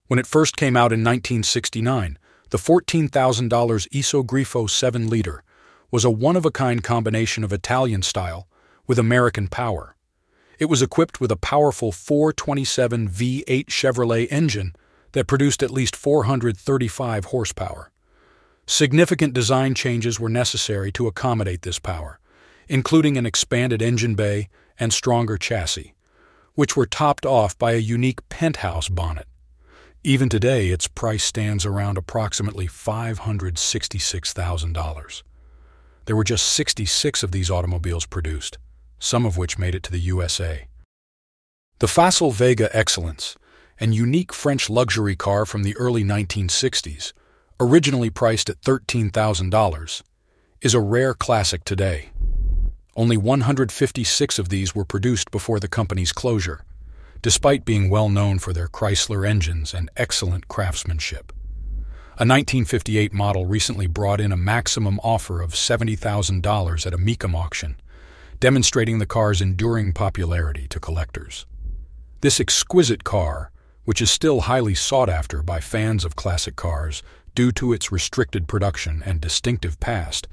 When it first came out in 1969, the $14,000 Iso Grifo 7-liter was a one-of-a-kind combination of Italian style with American power. It was equipped with a powerful 427 V8 Chevrolet engine that produced at least 435 horsepower. Significant design changes were necessary to accommodate this power, including an expanded engine bay and stronger chassis, which were topped off by a unique penthouse bonnet. Even today, its price stands around approximately $566,000. There were just 66 of these automobiles produced, some of which made it to the USA. The facile Vega Excellence, an unique French luxury car from the early 1960s, originally priced at $13,000, is a rare classic today. Only 156 of these were produced before the company's closure, despite being well known for their Chrysler engines and excellent craftsmanship. A 1958 model recently brought in a maximum offer of $70,000 at a Mecum auction, demonstrating the car's enduring popularity to collectors. This exquisite car, which is still highly sought after by fans of classic cars due to its restricted production and distinctive past,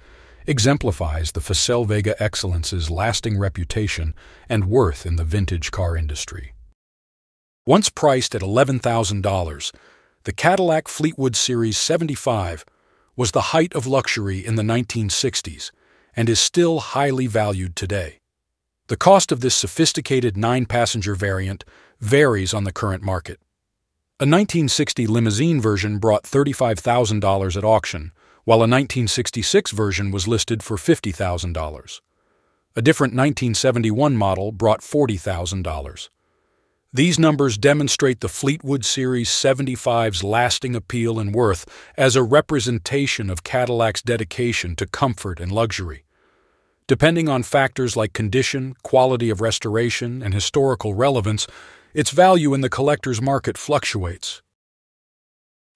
exemplifies the facile Vega Excellence's lasting reputation and worth in the vintage car industry. Once priced at $11,000, the Cadillac Fleetwood Series 75 was the height of luxury in the 1960s and is still highly valued today. The cost of this sophisticated 9-passenger variant varies on the current market. A 1960 limousine version brought $35,000 at auction, while a 1966 version was listed for $50,000. A different 1971 model brought $40,000. These numbers demonstrate the Fleetwood Series 75's lasting appeal and worth as a representation of Cadillac's dedication to comfort and luxury. Depending on factors like condition, quality of restoration, and historical relevance, its value in the collector's market fluctuates.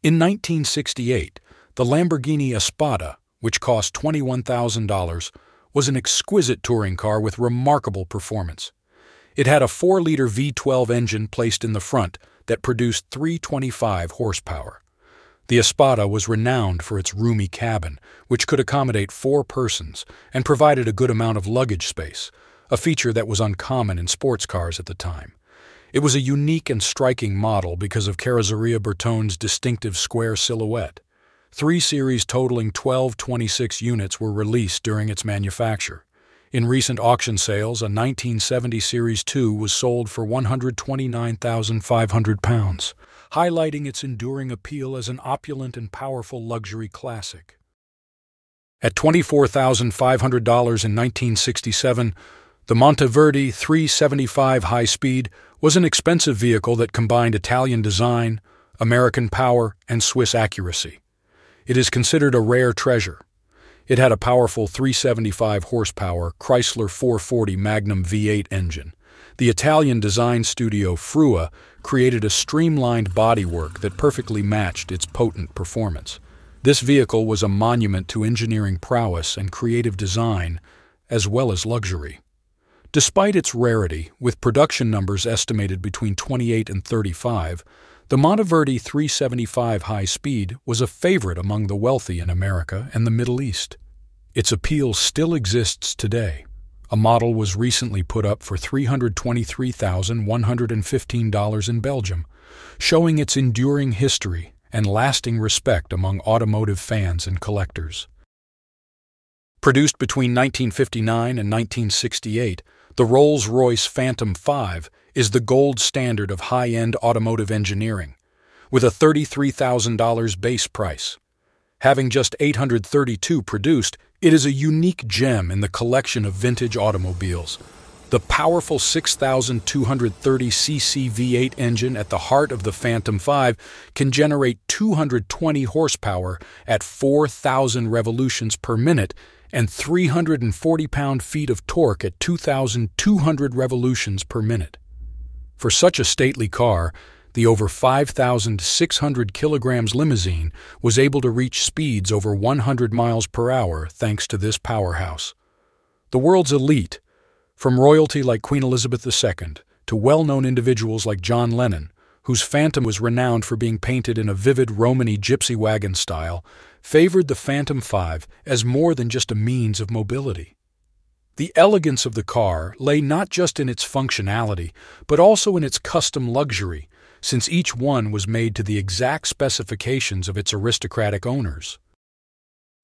In 1968, the Lamborghini Aspa, which cost $21,000, was an exquisite touring car with remarkable performance. It had a 4-liter V12 engine placed in the front that produced 325 horsepower. The Aspa was renowned for its roomy cabin, which could accommodate 4 persons and provided a good amount of luggage space, a feature that was uncommon in sports cars at the time. It was a unique and striking model because of Carrozzeria Bertone's distinctive square silhouette. 3 series totaling 1226 units were released during its manufacture. In recent auction sales, a 1970 Series 2 was sold for £129,500, highlighting its enduring appeal as an opulent and powerful luxury classic. At $24,500 in 1967, the Monteverdi 375 Highspeed was an expensive vehicle that combined Italian design, American power, and Swiss accuracy. It is considered a rare treasure. It had a powerful 375 horsepower Chrysler 440 Magnum V8 engine. The Italian design studio Frua created a streamlined bodywork that perfectly matched its potent performance. This vehicle was a monument to engineering prowess and creative design, as well as luxury. Despite its rarity, with production numbers estimated between 28 and 35, the Monteverdi 375 Highspeed was a favorite among the wealthy in America and the Middle East. Its appeal still exists today. A model was recently put up for $323,115 in Belgium, showing its enduring history and lasting respect among automotive fans and collectors. Produced between 1959 and 1968, the RollsRoyce Phantom 5 is the gold standard of high-end automotive engineering, with a $33,000 base price. Having just 832 produced, it is a unique gem in the collection of vintage automobiles. The powerful 6,230cc V8 engine at the heart of the Phantom 5 can generate 220 horsepower at 4,000 revolutions per minute and 340 pound-feet of torque at 2,200 revolutions per minute. For such a stately car, the over 5,600 kilograms limousine was able to reach speeds over 100 miles per hour thanks to this powerhouse. The world's elite, from royalty like Queen Elizabeth II to well-known individuals like John Lennon, whose Phantom was renowned for being painted in a vivid Romany gypsy wagon style, favored the Phantom 5 as more than just a means of mobility. The elegance of the car lay not just in its functionality, but also in its custom luxury, since each one was made to the exact specifications of its aristocratic owners.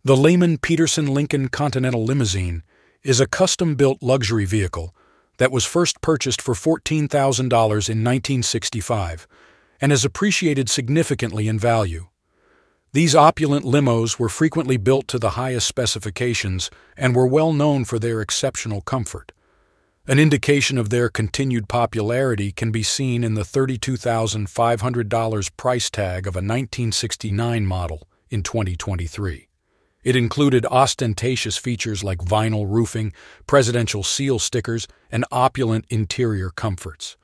The Layman Peterson Lincoln Continental Limousine is a custom-built luxury vehicle that was first purchased for $14,000 in 1965 and has appreciated significantly in value. These opulent limos were frequently built to the highest specifications and were well known for their exceptional comfort. An indication of their continued popularity can be seen in the $32,500 price tag of a 1969 model in 2023. It included ostentatious features like vinyl roofing, presidential seal stickers, and opulent interior comforts.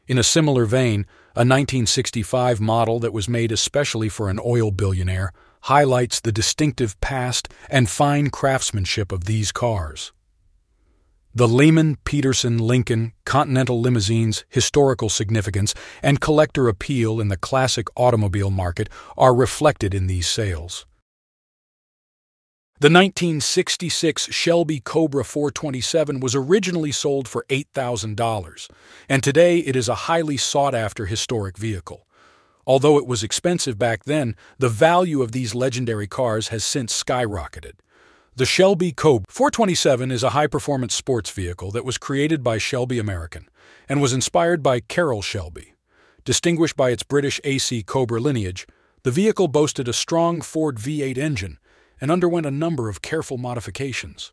In a similar vein, a 1965 model that was made especially for an oil billionaire highlights the distinctive past and fine craftsmanship of these cars. The Layman Peterson Lincoln Continental Limousine's historical significance and collector appeal in the classic automobile market are reflected in these sales. The 1966 Shelby Cobra 427 was originally sold for $8,000, and today it is a highly sought-after historic vehicle. Although it was expensive back then, the value of these legendary cars has since skyrocketed. The Shelby Cobra 427 is a high-performance sports vehicle that was created by Shelby American and was inspired by Carroll Shelby. Distinguished by its British AC Cobra lineage, the vehicle boasted a strong Ford V8 engine and underwent a number of careful modifications.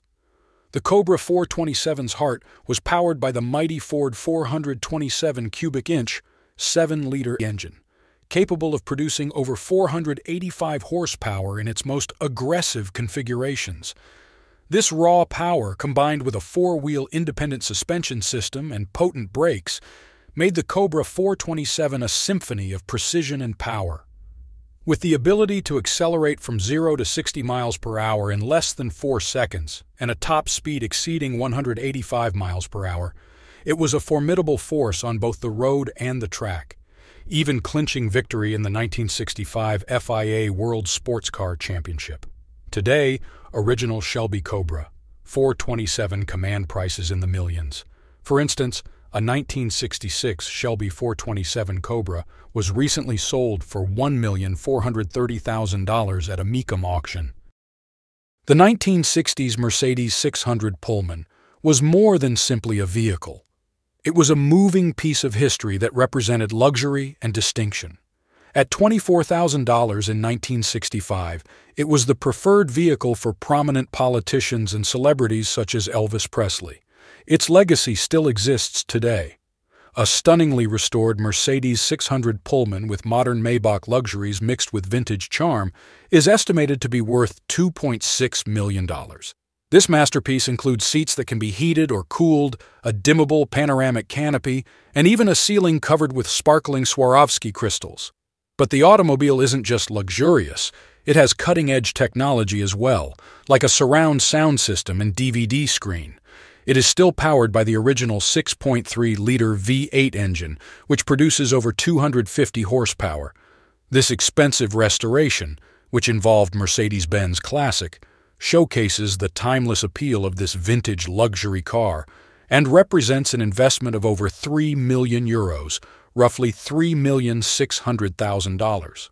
The Cobra 427's heart was powered by the mighty Ford 427 cubic-inch 7-liter engine, capable of producing over 485 horsepower in its most aggressive configurations. This raw power, combined with a 4-wheel independent suspension system and potent brakes, made the Cobra 427 a symphony of precision and power. With the ability to accelerate from 0 to 60 miles per hour in less than 4 seconds and a top speed exceeding 185 miles per hour, it was a formidable force on both the road and the track, even clinching victory in the 1965 FIA World Sports Car Championship. Today, original Shelby Cobra 427 command prices in the millions. For instance, a 1966 Shelby 427 Cobra was recently sold for $1,430,000 at a Mecum auction. The 1960s Mercedes 600 Pullman was more than simply a vehicle. It was a moving piece of history that represented luxury and distinction. At $24,000 in 1965, it was the preferred vehicle for prominent politicians and celebrities such as Elvis Presley. Its legacy still exists today. A stunningly restored Mercedes 600 Pullman with modern Maybach luxuries mixed with vintage charm is estimated to be worth $2.6 million. This masterpiece includes seats that can be heated or cooled, a dimmable panoramic canopy, and even a ceiling covered with sparkling Swarovski crystals. But the automobile isn't just luxurious, it has cutting-edge technology as well, like a surround sound system and DVD screen. It is still powered by the original 6.3-liter V8 engine, which produces over 250 horsepower. This expensive restoration, which involved Mercedes-Benz Classic, showcases the timeless appeal of this vintage luxury car and represents an investment of over €3 million, roughly $3,600,000.